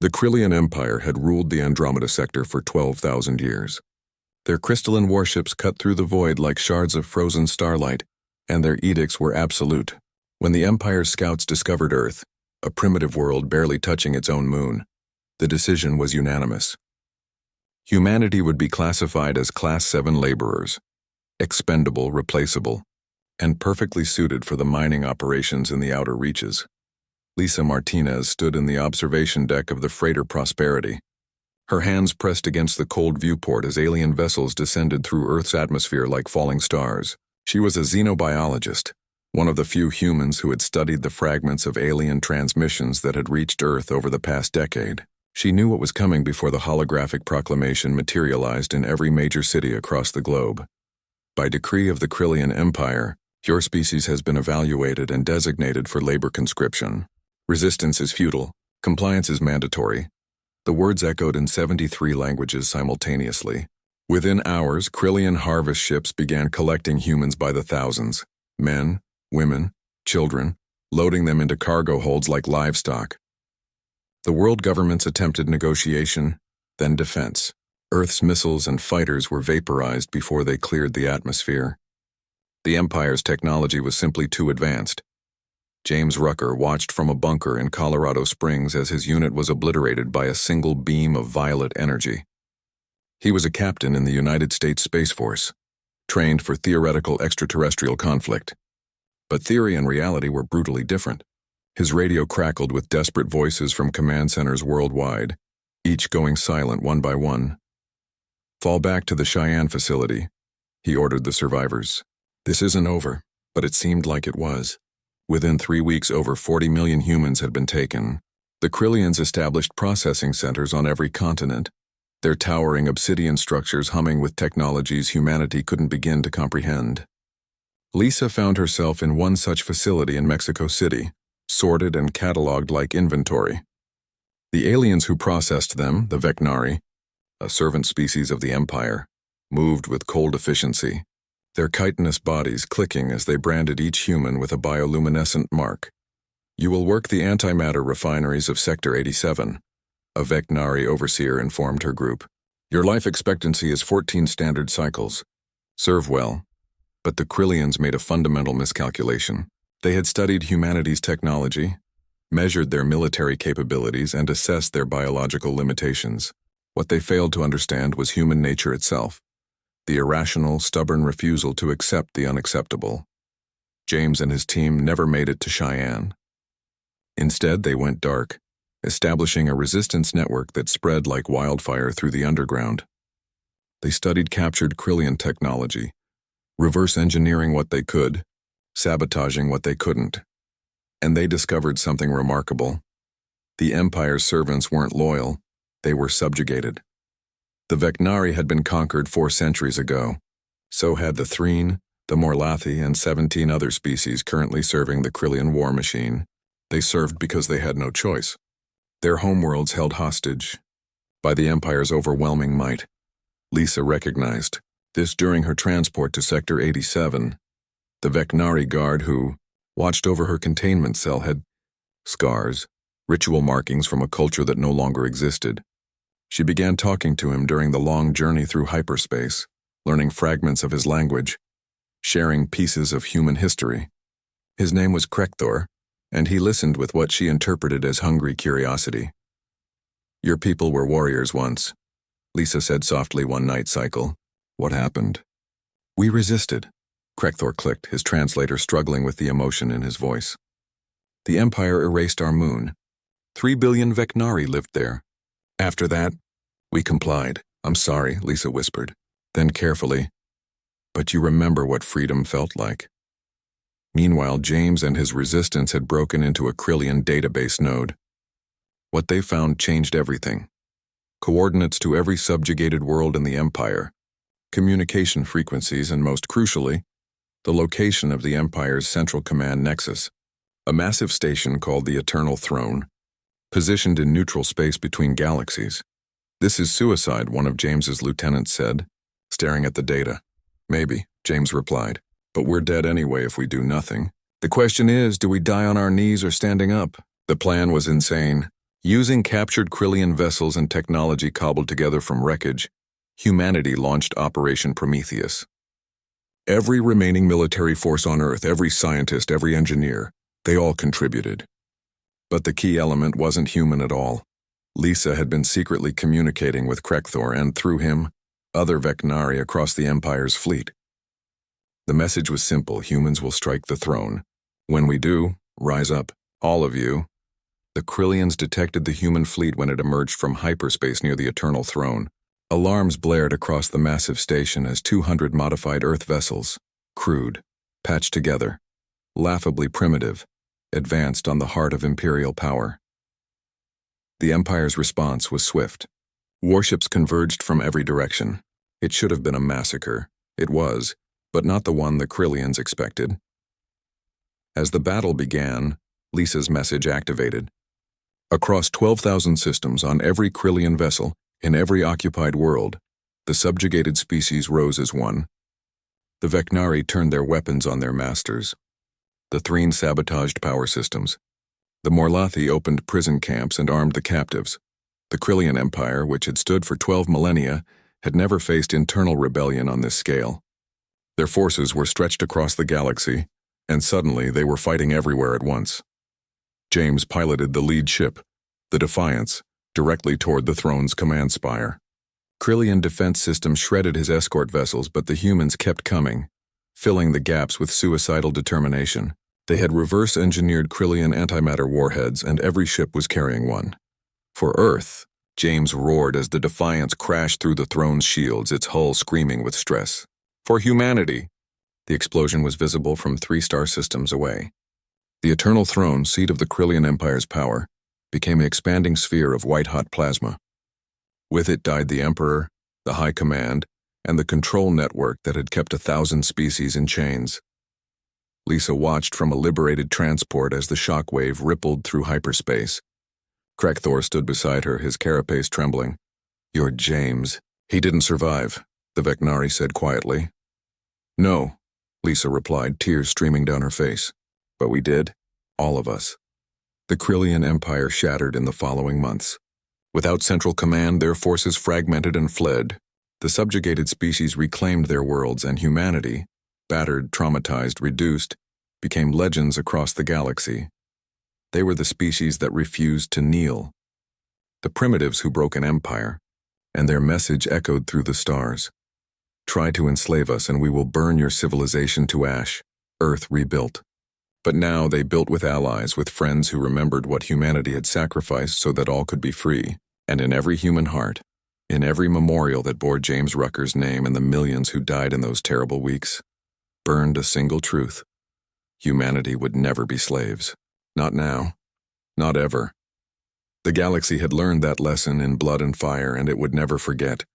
The Krillian Empire had ruled the Andromeda sector for 12,000 years. Their crystalline warships cut through the void like shards of frozen starlight, and their edicts were absolute. When the Empire's scouts discovered Earth, a primitive world barely touching its own moon, the decision was unanimous. Humanity would be classified as Class 7 laborers, expendable, replaceable, and perfectly suited for the mining operations in the outer reaches. Lisa Martinez stood in the observation deck of the freighter Prosperity, her hands pressed against the cold viewport as alien vessels descended through Earth's atmosphere like falling stars. She was a xenobiologist, one of the few humans who had studied the fragments of alien transmissions that had reached Earth over the past decade. She knew what was coming before the holographic proclamation materialized in every major city across the globe. By decree of the Krillian Empire, your species has been evaluated and designated for labor conscription. Resistance is futile. Compliance is mandatory. The words echoed in 73 languages simultaneously. Within hours, Krillian harvest ships began collecting humans by the thousands. Men, women, children, loading them into cargo holds like livestock. The world governments attempted negotiation, then defense. Earth's missiles and fighters were vaporized before they cleared the atmosphere. The Empire's technology was simply too advanced. James Rucker watched from a bunker in Colorado Springs as his unit was obliterated by a single beam of violet energy. He was a captain in the United States Space Force, trained for theoretical extraterrestrial conflict. But theory and reality were brutally different. His radio crackled with desperate voices from command centers worldwide, each going silent one by one. "Fall back to the Cheyenne facility," he ordered the survivors. "This isn't over," but it seemed like it was. Within 3 weeks, over 40 million humans had been taken. The Krillians established processing centers on every continent, their towering obsidian structures humming with technologies humanity couldn't begin to comprehend. Lisa found herself in one such facility in Mexico City, sorted and cataloged like inventory. The aliens who processed them, the Vecnari, a servant species of the Empire, moved with cold efficiency, their chitinous bodies clicking as they branded each human with a bioluminescent mark. "You will work the antimatter refineries of Sector 87, a Vecnari overseer informed her group. "Your life expectancy is 14 standard cycles. Serve well." But the Krillians made a fundamental miscalculation. They had studied humanity's technology, measured their military capabilities, and assessed their biological limitations. What they failed to understand was human nature itself. The irrational, stubborn refusal to accept the unacceptable. James and his team never made it to Cheyenne. Instead, they went dark, establishing a resistance network that spread like wildfire through the underground. They studied captured Krillian technology, reverse engineering what they could, sabotaging what they couldn't. And they discovered something remarkable. The Empire's servants weren't loyal, they were subjugated. The Vecnari had been conquered 4 centuries ago. So had the Threen, the Morlathi, and 17 other species currently serving the Krillian war machine. They served because they had no choice. Their homeworlds held hostage by the Empire's overwhelming might. Lisa recognized this during her transport to Sector 87. The Vecnari guard who watched over her containment cell had scars, ritual markings from a culture that no longer existed. She began talking to him during the long journey through hyperspace, learning fragments of his language, sharing pieces of human history. His name was Krekthor, and he listened with what she interpreted as hungry curiosity. "Your people were warriors once," Lisa said softly one night cycle. "What happened?" "We resisted," Krekthor clicked, his translator struggling with the emotion in his voice. "The Empire erased our moon. 3 billion Vecnari lived there. After that, we complied." "I'm sorry," Lisa whispered. Then carefully, "But you remember what freedom felt like." Meanwhile, James and his resistance had broken into a Krillian database node. What they found changed everything. Coordinates to every subjugated world in the Empire, communication frequencies, and most crucially, the location of the Empire's central command nexus, a massive station called the Eternal Throne, positioned in neutral space between galaxies. "This is suicide," one of James's lieutenants said, staring at the data. "Maybe," James replied, "but we're dead anyway if we do nothing. The question is, do we die on our knees or standing up?" The plan was insane. Using captured Krillian vessels and technology cobbled together from wreckage, humanity launched Operation Prometheus. Every remaining military force on Earth, every scientist, every engineer, they all contributed. But the key element wasn't human at all. Lisa had been secretly communicating with Krekthor and, through him, other Vecnari across the Empire's fleet. The message was simple: humans will strike the throne. When we do, rise up, all of you. The Krillians detected the human fleet when it emerged from hyperspace near the Eternal Throne. Alarms blared across the massive station as 200 modified Earth vessels, crude, patched together, laughably primitive, advanced on the heart of Imperial power. The Empire's response was swift. Warships converged from every direction. It should have been a massacre. It was, but not the one the Krillians expected. As the battle began, Lisa's message activated. Across 12,000 systems on every Krillian vessel, in every occupied world, the subjugated species rose as one. The Vecnari turned their weapons on their masters. The Threen sabotaged power systems. The Morlathi opened prison camps and armed the captives. The Krillian Empire, which had stood for 12 millennia, had never faced internal rebellion on this scale. Their forces were stretched across the galaxy, and suddenly they were fighting everywhere at once. James piloted the lead ship, the Defiance, directly toward the throne's command spire. Krillian defense systems shredded his escort vessels, but the humans kept coming, filling the gaps with suicidal determination. They had reverse-engineered Krillian antimatter warheads, and every ship was carrying one. For Earth, James roared as the Defiance crashed through the throne's shields, its hull screaming with stress. For humanity, the explosion was visible from 3 star systems away. The Eternal Throne, seat of the Krillian Empire's power, became an expanding sphere of white-hot plasma. With it died the Emperor, the High Command, and the control network that had kept 1,000 species in chains. Lisa watched from a liberated transport as the shockwave rippled through hyperspace. Krekthor stood beside her, his carapace trembling. "You're James. He didn't survive," the Vecnari said quietly. "No," Lisa replied, tears streaming down her face. "But we did, all of us." The Krillian Empire shattered in the following months. Without central command, their forces fragmented and fled. The subjugated species reclaimed their worlds, and humanity, battered, traumatized, reduced, became legends across the galaxy. They were the species that refused to kneel, the primitives who broke an empire, and their message echoed through the stars. "Try to enslave us, and we will burn your civilization to ash." Earth rebuilt. But now they built with allies, with friends who remembered what humanity had sacrificed so that all could be free. And in every human heart, in every memorial that bore James Rucker's name and the millions who died in those terrible weeks, burned a single truth: humanity would never be slaves. Not now. Not ever. The galaxy had learned that lesson in blood and fire, and it would never forget.